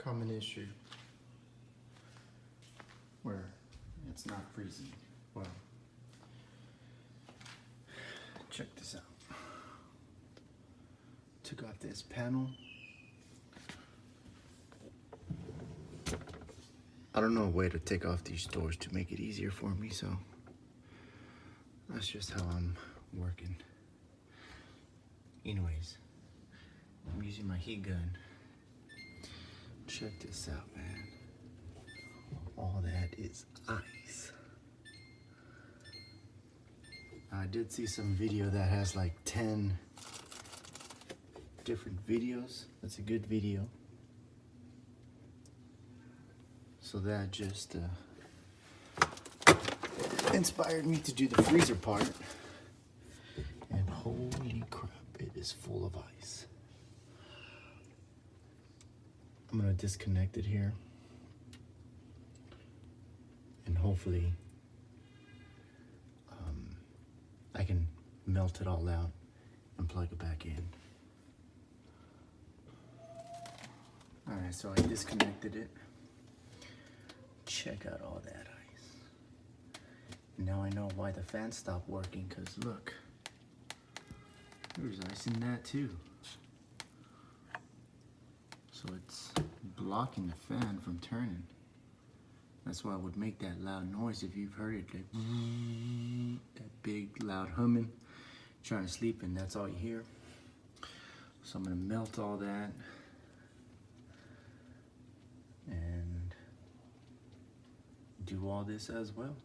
common issue where it's not freezing. Well, check this out. Took off this panel. I don't know a way to take off these doors to make it easier for me, so that's just how I'm working. Anyways, I'm using my heat gun. Check this out, man. All that is ice. I did see some video that has like 10 different videos. That's a good video. So that just inspired me to do the freezer part. And holy crap, it is full of ice. I'm gonna disconnect it here. And hopefully I can melt it all out and plug it back in. All right, so I disconnected it. Check out all that ice. Now I know why the fan stopped working, because look, there's ice in that too. So it's blocking the fan from turning. That's why it would make that loud noise if you've heard it, like that big loud humming, trying to sleep, and that's all you hear. So I'm gonna melt all that and do all this as well.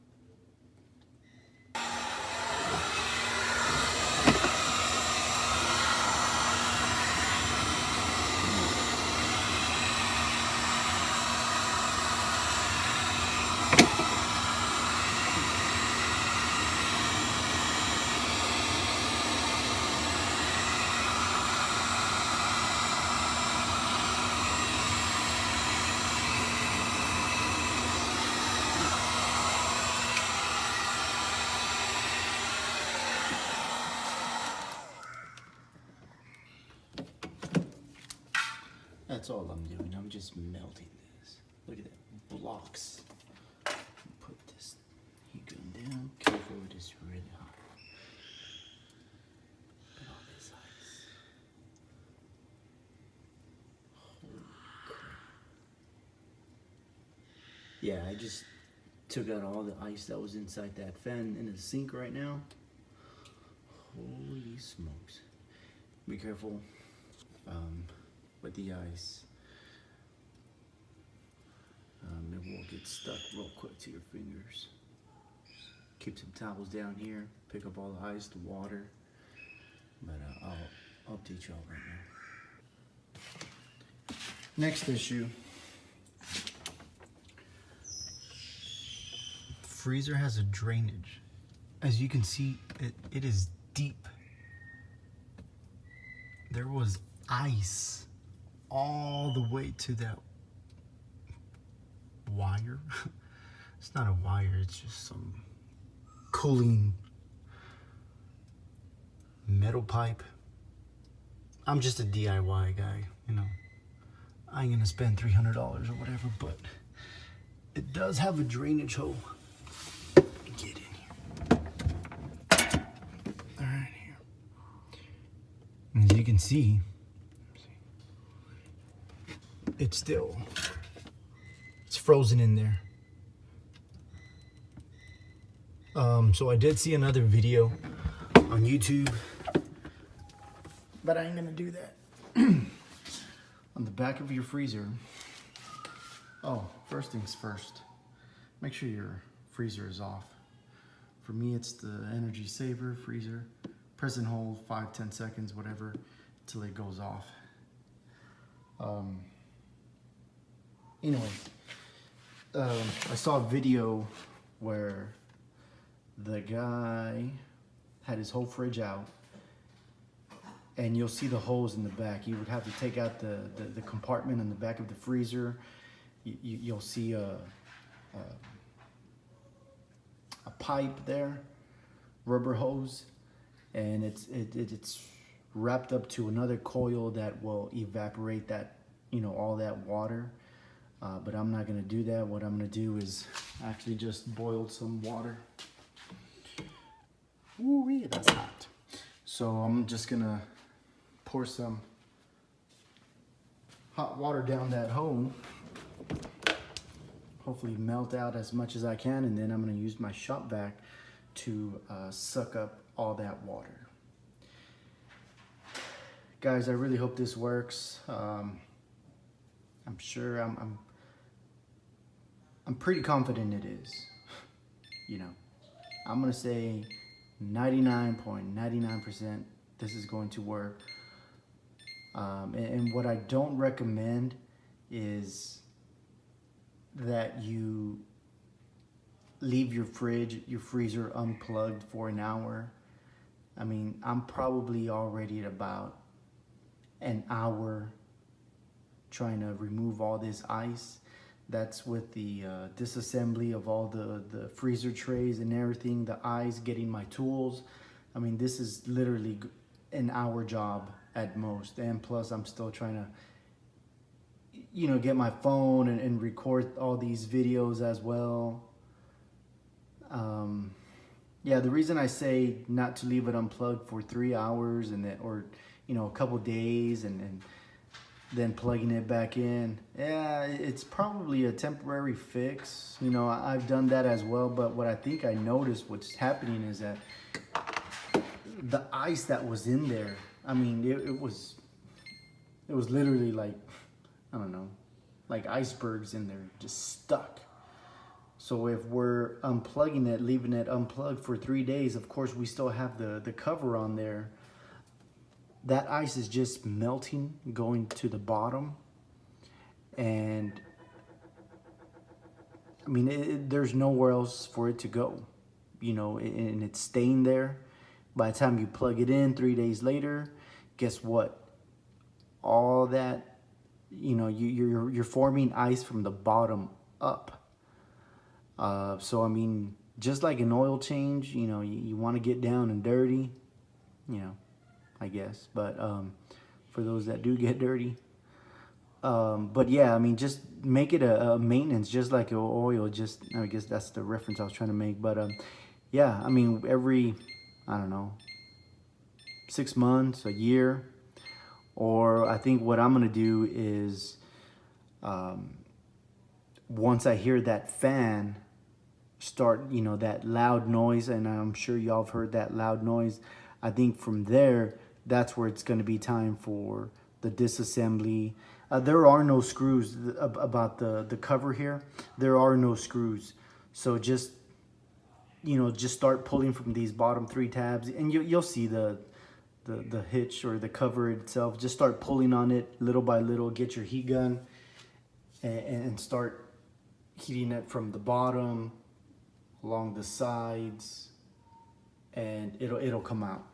That's all I'm doing. I'm just melting this. Look at that, blocks. Put this heat gun down. Careful, it is really hot. Look at all this ice. Holy crap. Yeah, I just took out all the ice that was inside that fan in the sink right now. Holy smokes. Be careful with the ice. It will get stuck real quick to your fingers. Keep some towels down here, pick up all the ice, the water. But I'll update you all right now. Next issue. Freezer has a drainage. As you can see, it is deep. There was ice all the way to that wire. It's not a wire, it's just some cooling metal pipe. I'm just a DIY guy, you know. I ain't gonna spend $300 or whatever, but it does have a drainage hole. Get in here. All right, here. As you can see, it's frozen in there. So I did see another video on YouTube, but I ain't gonna do that. On the back of your freezer, oh, first things first, make sure your freezer is off. For me, it's the energy saver freezer. Press and hold 5-10 seconds, whatever, till it goes off. Anyway, I saw a video where the guy had his whole fridge out, and you'll see the holes in the back. You would have to take out the compartment in the back of the freezer. You'll see a pipe there, rubber hose, and it's wrapped up to another coil that will evaporate that, you know, all that water. but I'm not gonna do that. What I'm gonna do is actually just boil some water. Ooh, that's hot. So I'm just gonna pour some hot water down that hole. Hopefully melt out as much as I can, and then I'm gonna use my shop vac to suck up all that water. Guys, I really hope this works. I'm sure I'm pretty confident it is. You know, I'm gonna say 99.99% this is going to work. And what I don't recommend is that you leave your freezer unplugged for an hour. I mean, I'm probably already at about an hour trying to remove all this ice. That's with the disassembly of all the freezer trays and everything, the ice, getting my tools. I mean, this is literally an hour job at most. And plus I'm still trying to, you know, get my phone and record all these videos as well. Yeah, the reason I say not to leave it unplugged for 3 hours and then, or, you know, a couple days and then plugging it back in. Yeah, it's probably a temporary fix. You know, I've done that as well, but what I think I noticed what's happening is that the ice that was in there, I mean, it was literally like, I don't know, like icebergs in there, just stuck. So if we're unplugging it, leaving it unplugged for 3 days, of course we still have the cover on there. That ice is just melting, going to the bottom. And I mean, there's nowhere else for it to go, you know, and it's staying there. By the time you plug it in 3 days later, guess what? All that, you know, you're forming ice from the bottom up. So I mean, just like an oil change, you know, you want to get down and dirty, you know, I guess, but for those that do get dirty. But yeah, I mean, just make it a maintenance, just like oil. Just, I guess that's the reference I was trying to make. But yeah, I mean, every, I don't know, 6 months, a year. Or I think what I'm gonna do is, once I hear that fan start, you know, that loud noise, and I'm sure y'all have heard that loud noise, I think from there, that's where it's going to be time for the disassembly. There are no screws about the cover here. There are no screws. So just, you know, just start pulling from these bottom 3 tabs, and you'll see the hitch or the cover itself. Just start pulling on it little by little. Get your heat gun and start heating it from the bottom along the sides, and it'll come out.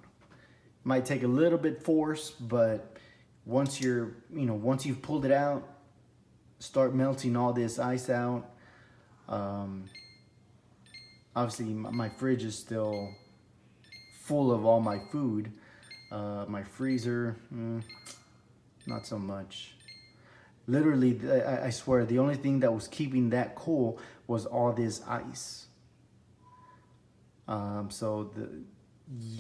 Might take a little bit force, but once once you've pulled it out, start melting all this ice out. Obviously my fridge is still full of all my food. My freezer, not so much. Literally, I swear, the only thing that was keeping that cool was all this ice. So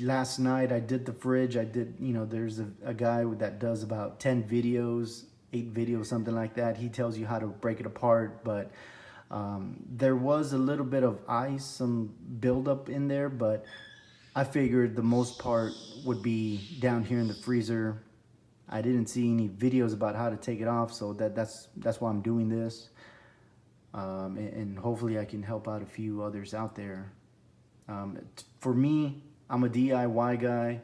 last night I did the fridge. I did, you know, there's a guy that does about 10 videos, 8 videos, something like that. He tells you how to break it apart, but there was a little bit of ice, some buildup in there, but I figured the most part would be down here in the freezer. I didn't see any videos about how to take it off, so that's why I'm doing this. And hopefully I can help out a few others out there. For me, I'm a DIY guy,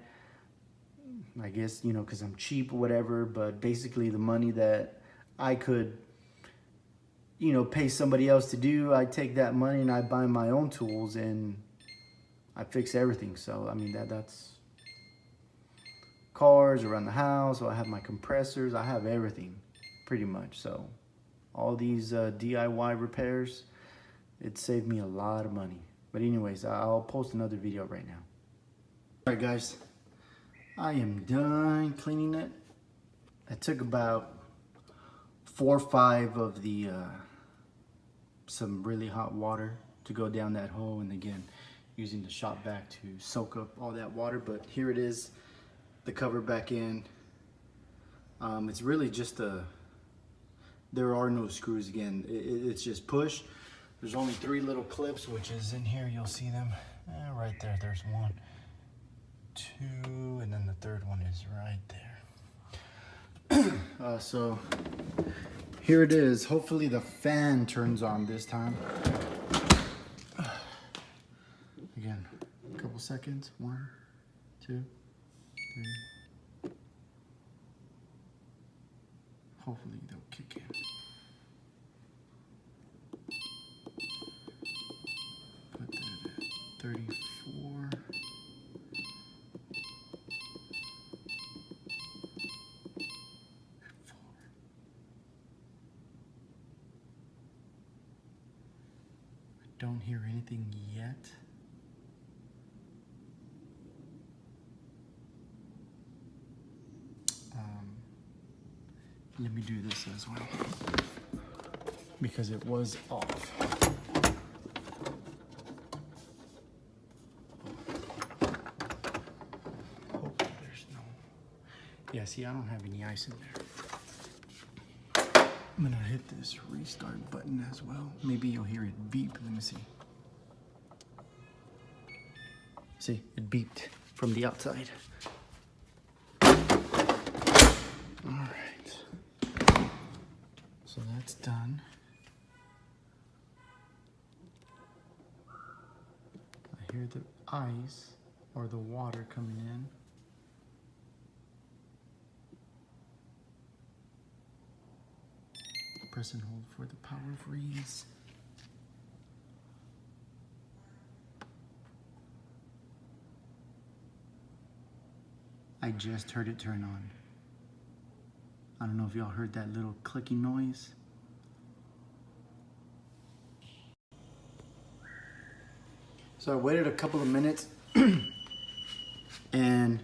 I guess, you know, because I'm cheap or whatever, but basically the money that I could, you know, pay somebody else to do, I take that money and I buy my own tools and I fix everything. So, I mean, that's cars around the house, or I have my compressors, I have everything pretty much. So all these DIY repairs, it saved me a lot of money. But anyways, I'll post another video right now. All right, guys, I am done cleaning it. It took about 4 or 5 of the some really hot water to go down that hole, and again using the shop vac to soak up all that water. But here it is, the cover back in. It's really just there are no screws. Again, it's just push. There's only 3 little clips, which is in here. You'll see them right there. There's 1, 2, and then the third one is right there. So here it is. Hopefully the fan turns on this time. Again, a couple seconds. 1, 2, 3. Hopefully they'll kick in. Put that at 34. Don't hear anything yet. Let me do this as well, because it was off. Hope there's no... Yeah, see, I don't have any ice in there. I'm gonna hit this restart button as well. Maybe you'll hear it beep. Let me see. See, it beeped from the outside. All right. So that's done. I hear the ice or the water coming in. Press and hold for the power freeze. I just heard it turn on. I don't know if y'all heard that little clicking noise. So I waited a couple of minutes and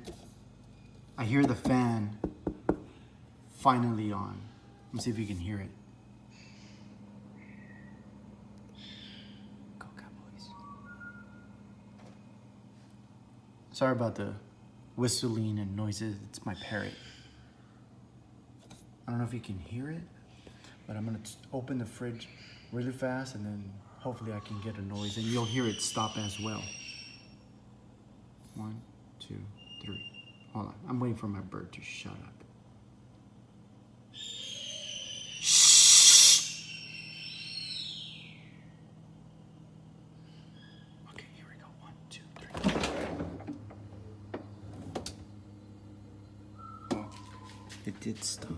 I hear the fan finally on. Let me see if you can hear it. Go Cowboys. Sorry about the whistling and noises. It's my parrot. I don't know if you can hear it, but I'm gonna open the fridge really fast and then hopefully I can get a noise and you'll hear it stop as well. 1, 2, 3. Hold on, I'm waiting for my bird to shut up. Shh. Okay, here we go. 1, 2, 3. Oh, it did stop.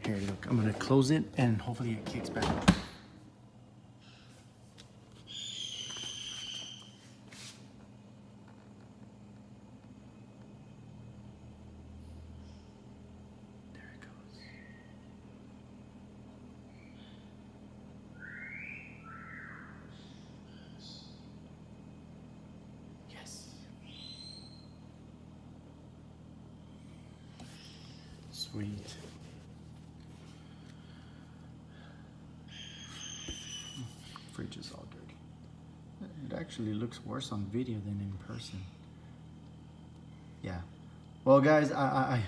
Here, look, I'm gonna close it and hopefully it kicks back on. There it goes. Yes. Sweet. Fridge is all dirty. It actually looks worse on video than in person. Yeah. Well, guys, I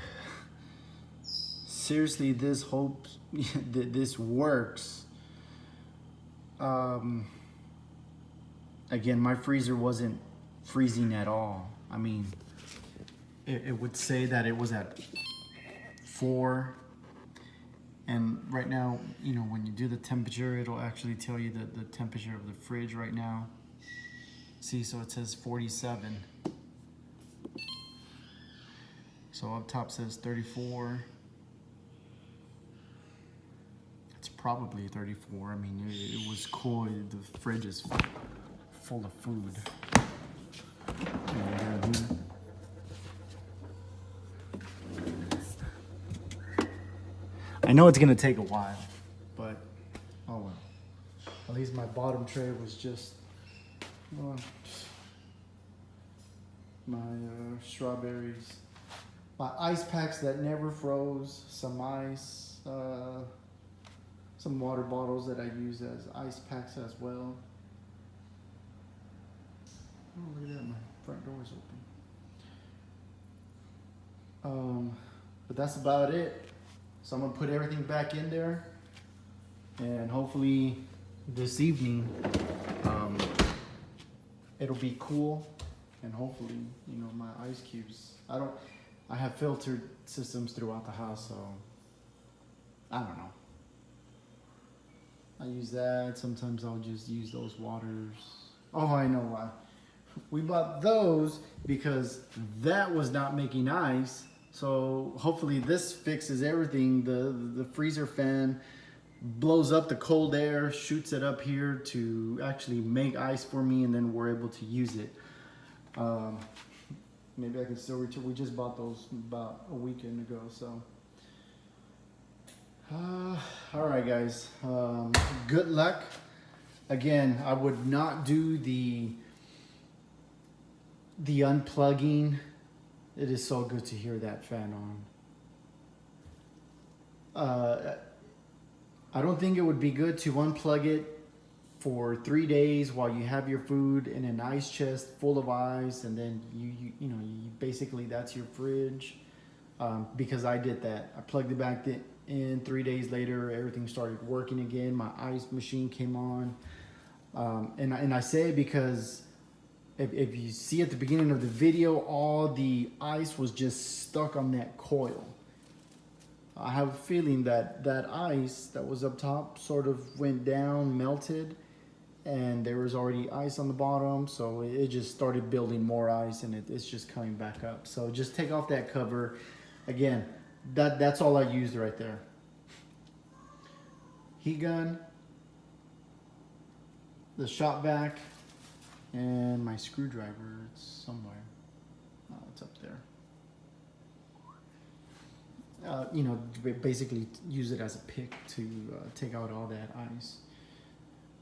seriously, this hopes that this works. Again, my freezer wasn't freezing at all. I mean, it would say that it was at 4. And right now, you know, when you do the temperature, it'll actually tell you the temperature of the fridge right now. See, so it says 47. So up top says 34. It's probably 34. I mean, it was cool. The fridge is full of food. I know it's gonna take a while, but oh well. At least my bottom tray was just my strawberries. my ice packs that never froze, some ice, some water bottles that I use as ice packs as well. Oh, look at that, my front door is open. But that's about it. So I'm gonna put everything back in there, and hopefully this evening it'll be cool, and hopefully, you know, my ice cubes, I have filtered systems throughout the house, so I don't know. I use that. Sometimes I'll just use those waters. Oh, I know why. We bought those because that was not making ice. So hopefully this fixes everything. The freezer fan blows up the cold air, shoots it up here to actually make ice for me, and then we're able to use it. Maybe I can still return. We just bought those about a weekend ago, so. All right, guys. Good luck. Again, I would not do the unplugging. It is so good to hear that fan on. I don't think it would be good to unplug it for 3 days while you have your food in an ice chest full of ice, and then you know, basically that's your fridge. Because I did that. I plugged it back in. 3 days later, everything started working again. My ice machine came on. And I say it because if you see at the beginning of the video, all the ice was just stuck on that coil. I have a feeling that that ice that was up top sort of went down, melted, and there was already ice on the bottom, so it just started building more ice, and it's just coming back up. So just take off that cover. Again, that's all I used right there. Heat gun, the shop vac, and my screwdriver. It's somewhere. Oh, it's up there. You know, basically use it as a pick to take out all that ice.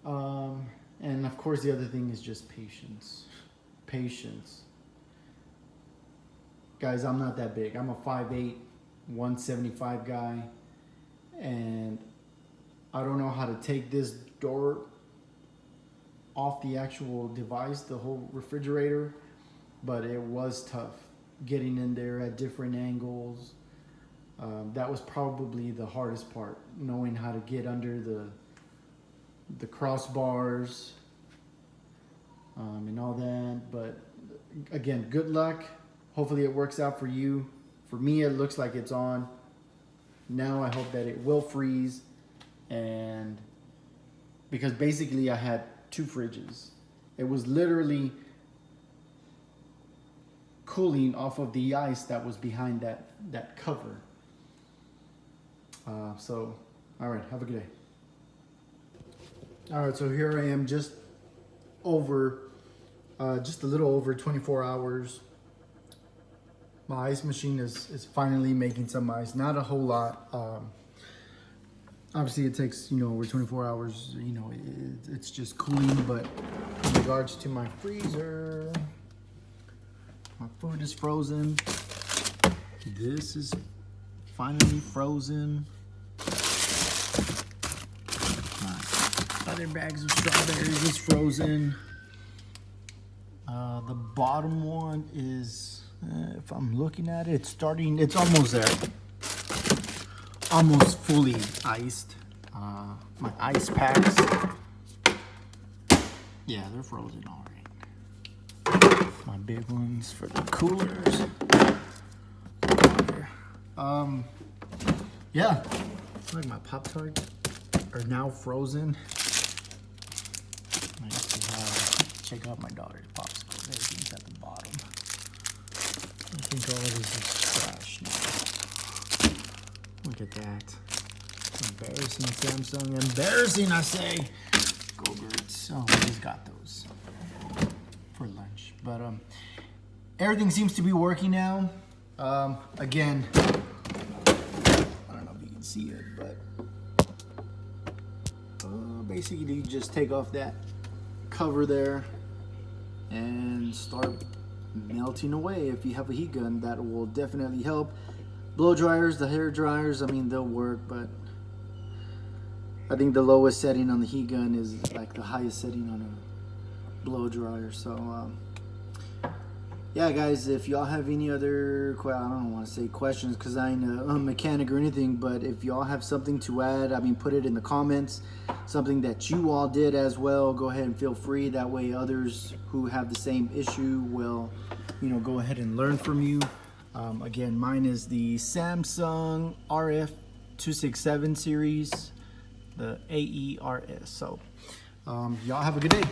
And of course the other thing is just patience. Patience. Guys, I'm not that big. I'm a 5'8", 175 guy, and I don't know how to take this door off the actual device, the whole refrigerator, but it was tough getting in there at different angles. That was probably the hardest part, knowing how to get under the crossbars and all that. But again, good luck. Hopefully it works out for you. For me, it looks like it's on. Now I hope that it will freeze, and because basically I had two fridges. It was literally cooling off of the ice that was behind that cover. So, all right, have a good day. All right, so here I am, just a little over 24 hours. My ice machine is finally making some ice. Not a whole lot. Obviously, it takes, you know, over 24 hours. You know, it's just cooling. But in regards to my freezer, my food is frozen. This is finally frozen. My other bags of strawberries is frozen. The bottom one is, if I'm looking at it, it's almost there. Almost fully iced. My ice packs, yeah, they're frozen already. My big ones for the coolers. Yeah, like my Pop-Tarts are now frozen. I used to check out my daughter's popsicles. Everything's at the bottom. I think all of this is trash now. Look at that. Embarrassing, Samsung. Embarrassing, I say. Go-Gurts. Oh, we just got those for lunch. But everything seems to be working now. Again, I don't know if you can see it, but basically you just take off that cover there and start melting away. If you have a heat gun, that will definitely help. Blow dryers, the hair dryers, I mean, they'll work, but I think the lowest setting on the heat gun is like the highest setting on a blow dryer. So yeah, guys, if y'all have any other, I don't want to say questions because I ain't a mechanic or anything, but if y'all have something to add, I mean, put it in the comments. Something that you all did as well, go ahead and feel free. That way others who have the same issue will, you know, go ahead and learn from you. Again, mine is the Samsung RF267 series, the AERS. So y'all have a good day.